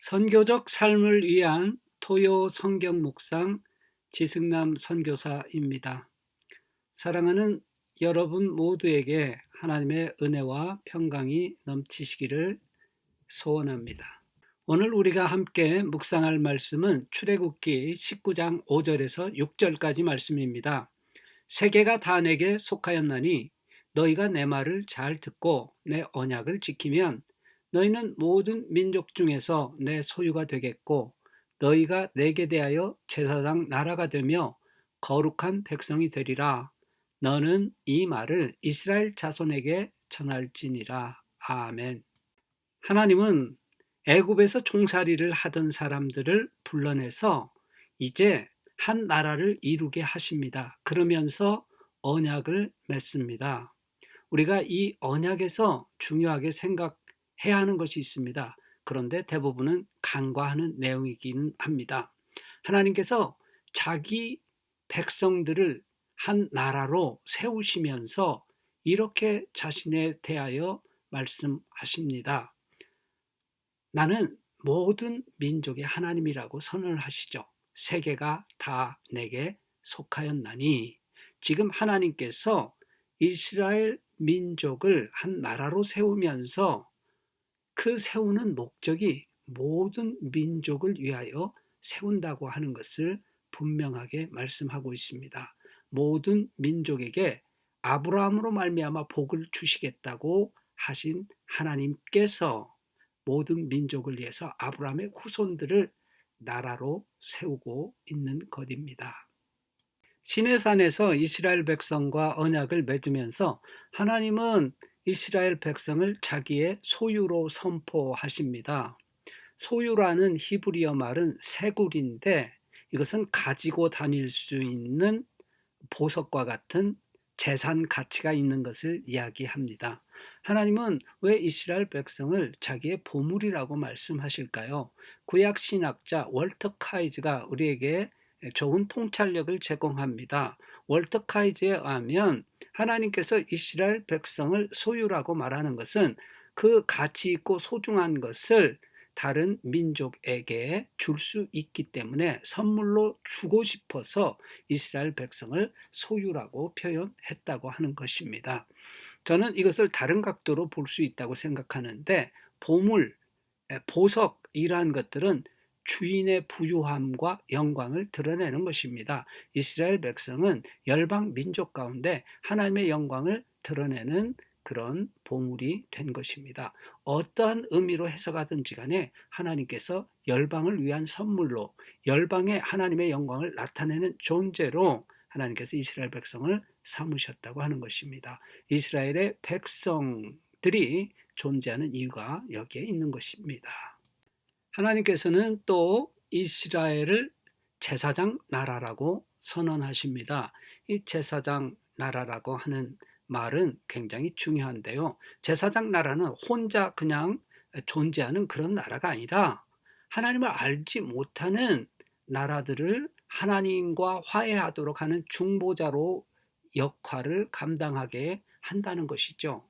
선교적 삶을 위한 토요 성경 묵상 지승남 선교사입니다. 사랑하는 여러분 모두에게 하나님의 은혜와 평강이 넘치시기를 소원합니다. 오늘 우리가 함께 묵상할 말씀은 출애굽기 19장 5절에서 6절까지 말씀입니다. 세계가 다 내게 속하였나니 너희가 내 말을 잘 듣고 내 언약을 지키면 너희는 모든 민족 중에서 내 소유가 되겠고 너희가 내게 대하여 제사장 나라가 되며 거룩한 백성이 되리라. 너는 이 말을 이스라엘 자손에게 전할지니라. 아멘. 하나님은 애굽에서 종살이를 하던 사람들을 불러내서 이제 한 나라를 이루게 하십니다. 그러면서 언약을 맺습니다. 우리가 이 언약에서 중요하게 생각해야 하는 것이 있습니다. 그런데 대부분은 간과하는 내용이긴 합니다. 하나님께서 자기 백성들을 한 나라로 세우시면서 이렇게 자신에 대하여 말씀하십니다. 나는 모든 민족의 하나님이라고 선언을 하시죠. 세계가 다 내게 속하였나니, 지금 하나님께서 이스라엘 민족을 한 나라로 세우면서 그 세우는 목적이 모든 민족을 위하여 세운다고 하는 것을 분명하게 말씀하고 있습니다. 모든 민족에게 아브라함으로 말미암아 복을 주시겠다고 하신 하나님께서 모든 민족을 위해서 아브라함의 후손들을 나라로 세우고 있는 것입니다. 시내산에서 이스라엘 백성과 언약을 맺으면서 하나님은 이스라엘 백성을 자기의 소유로 선포하십니다. 소유라는 히브리어 말은 세굴인데 이것은 가지고 다닐 수 있는 보석과 같은 재산 가치가 있는 것을 이야기합니다. 하나님은 왜 이스라엘 백성을 자기의 보물이라고 말씀하실까요? 구약 신학자 월터 카이즈가 우리에게 좋은 통찰력을 제공합니다. 월터 카이즈에 의하면 하나님께서 이스라엘 백성을 소유라고 말하는 것은 그 가치 있고 소중한 것을 다른 민족에게 줄 수 있기 때문에 선물로 주고 싶어서 이스라엘 백성을 소유라고 표현했다고 하는 것입니다. 저는 이것을 다른 각도로 볼 수 있다고 생각하는데, 보물, 보석이라는 것들은 주인의 부유함과 영광을 드러내는 것입니다. 이스라엘 백성은 열방 민족 가운데 하나님의 영광을 드러내는 그런 보물이 된 것입니다. 어떠한 의미로 해석하든지 간에 하나님께서 열방을 위한 선물로, 열방의 하나님의 영광을 나타내는 존재로 하나님께서 이스라엘 백성을 삼으셨다고 하는 것입니다. 이스라엘의 백성들이 존재하는 이유가 여기에 있는 것입니다. 하나님께서는 또 이스라엘을 제사장 나라라고 선언하십니다. 이 제사장 나라라고 하는 말은 굉장히 중요한데요. 제사장 나라는 혼자 그냥 존재하는 그런 나라가 아니라 하나님을 알지 못하는 나라들을 하나님과 화해하도록 하는 중보자로 역할을 감당하게 한다는 것이죠.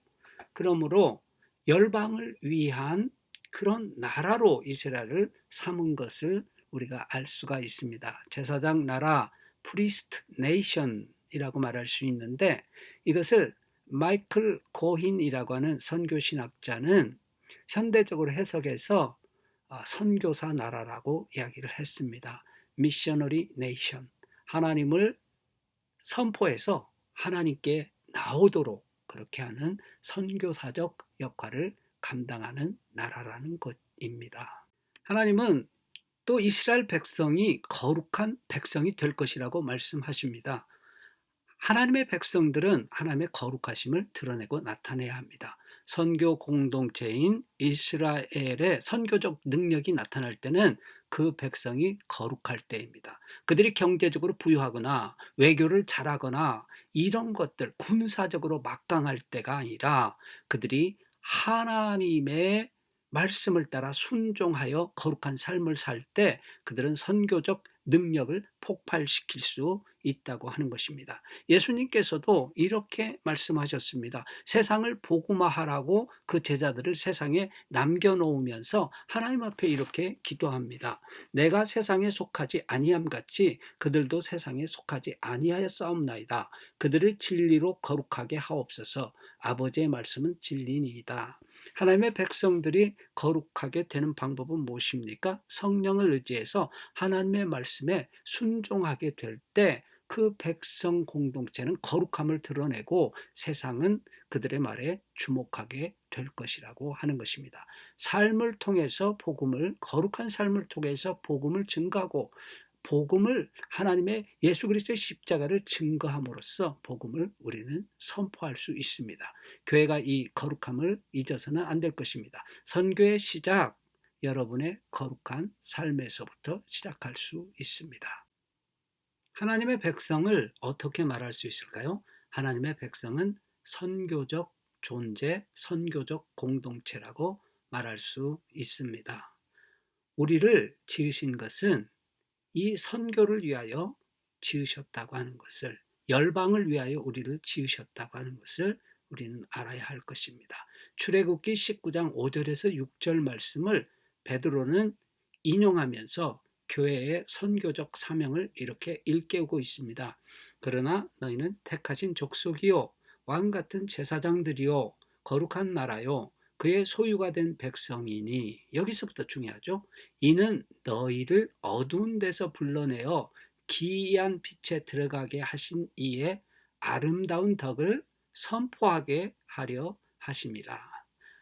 그러므로 열방을 위한 그런 나라로 이스라엘을 삼은 것을 우리가 알 수가 있습니다. 제사장 나라, 프리스트 네이션이라고 말할 수 있는데, 이것을 마이클 고힌이라고 하는 선교신학자는 현대적으로 해석해서 선교사 나라라고 이야기를 했습니다. 미셔너리 네이션, 하나님을 선포해서 하나님께 나오도록 그렇게 하는 선교사적 역할을 감당하는 나라라는 것입니다. 하나님은 또 이스라엘 백성이 거룩한 백성이 될 것이라고 말씀하십니다. 하나님의 백성들은 하나님의 거룩하심을 드러내고 나타내야 합니다. 선교 공동체인 이스라엘의 선교적 능력이 나타날 때는 그 백성이 거룩할 때입니다. 그들이 경제적으로 부유하거나 외교를 잘하거나 이런 것들, 군사적으로 막강할 때가 아니라 그들이 하나님의 말씀을 따라 순종하여 거룩한 삶을 살 때 그들은 선교적 능력을 폭발시킬 수 있다고 하는 것입니다. 예수님께서도 이렇게 말씀하셨습니다. 세상을 복음화하라고 그 제자들을 세상에 남겨놓으면서 하나님 앞에 이렇게 기도합니다. 내가 세상에 속하지 아니함 같이 그들도 세상에 속하지 아니하였사옵나이다. 그들을 진리로 거룩하게 하옵소서. 아버지의 말씀은 진리니이다. 하나님의 백성들이 거룩하게 되는 방법은 무엇입니까? 성령을 의지해서 하나님의 말씀에 순종하게 될 때 그 백성 공동체는 거룩함을 드러내고 세상은 그들의 말에 주목하게 될 것이라고 하는 것입니다. 삶을 통해서 복음을, 거룩한 삶을 통해서 복음을 증거하고 복음을 하나님의 예수 그리스도의 십자가를 증거함으로써 복음을 우리는 선포할 수 있습니다. 교회가 이 거룩함을 잊어서는 안 될 것입니다. 선교의 시작, 여러분의 거룩한 삶에서부터 시작할 수 있습니다. 하나님의 백성을 어떻게 말할 수 있을까요? 하나님의 백성은 선교적 존재, 선교적 공동체라고 말할 수 있습니다. 우리를 지으신 것은 이 선교를 위하여 지으셨다고 하는 것을, 열방을 위하여 우리를 지으셨다고 하는 것을 우리는 알아야 할 것입니다. 출애굽기 19장 5절에서 6절 말씀을 베드로는 인용하면서 교회의 선교적 사명을 이렇게 일깨우고 있습니다. 그러나 너희는 택하신 족속이요 왕 같은 제사장들이요 거룩한 나라요 그의 소유가 된 백성이니, 여기서부터 중요하죠. 이는 너희를 어두운 데서 불러내어 기이한 빛에 들어가게 하신 이의 아름다운 덕을 선포하게 하려 하심이라.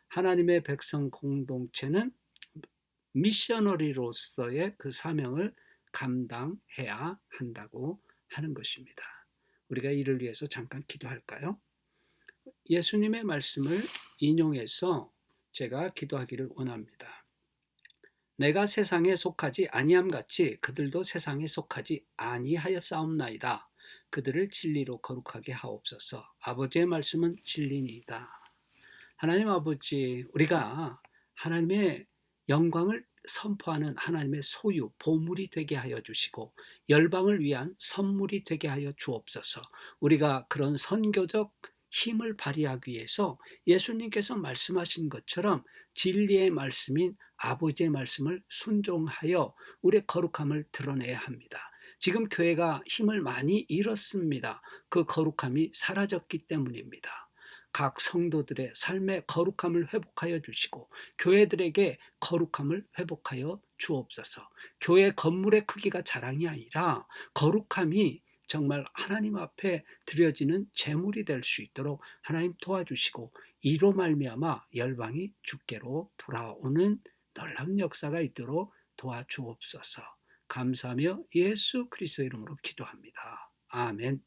하나님의 백성 공동체는 미셔너리로서의 그 사명을 감당해야 한다고 하는 것입니다. 우리가 이를 위해서 잠깐 기도할까요? 예수님의 말씀을 인용해서 제가 기도하기를 원합니다. 내가 세상에 속하지 아니함 같이 그들도 세상에 속하지 아니하였사옵나이다. 그들을 진리로 거룩하게 하옵소서. 아버지의 말씀은 진리니이다. 하나님 아버지, 우리가 하나님의 영광을 선포하는 하나님의 소유, 보물이 되게 하여 주시고 열방을 위한 선물이 되게 하여 주옵소서. 우리가 그런 선교적 힘을 발휘하기 위해서 예수님께서 말씀하신 것처럼 진리의 말씀인 아버지의 말씀을 순종하여 우리의 거룩함을 드러내야 합니다. 지금 교회가 힘을 많이 잃었습니다. 그 거룩함이 사라졌기 때문입니다. 각 성도들의 삶의 거룩함을 회복하여 주시고 교회들에게 거룩함을 회복하여 주옵소서. 교회 건물의 크기가 자랑이 아니라 거룩함이 정말 하나님 앞에 드려지는 제물이 될 수 있도록 하나님 도와주시고 이로 말미암아 열방이 주께로 돌아오는 놀라운 역사가 있도록 도와주옵소서. 감사하며 예수 그리스도 이름으로 기도합니다. 아멘.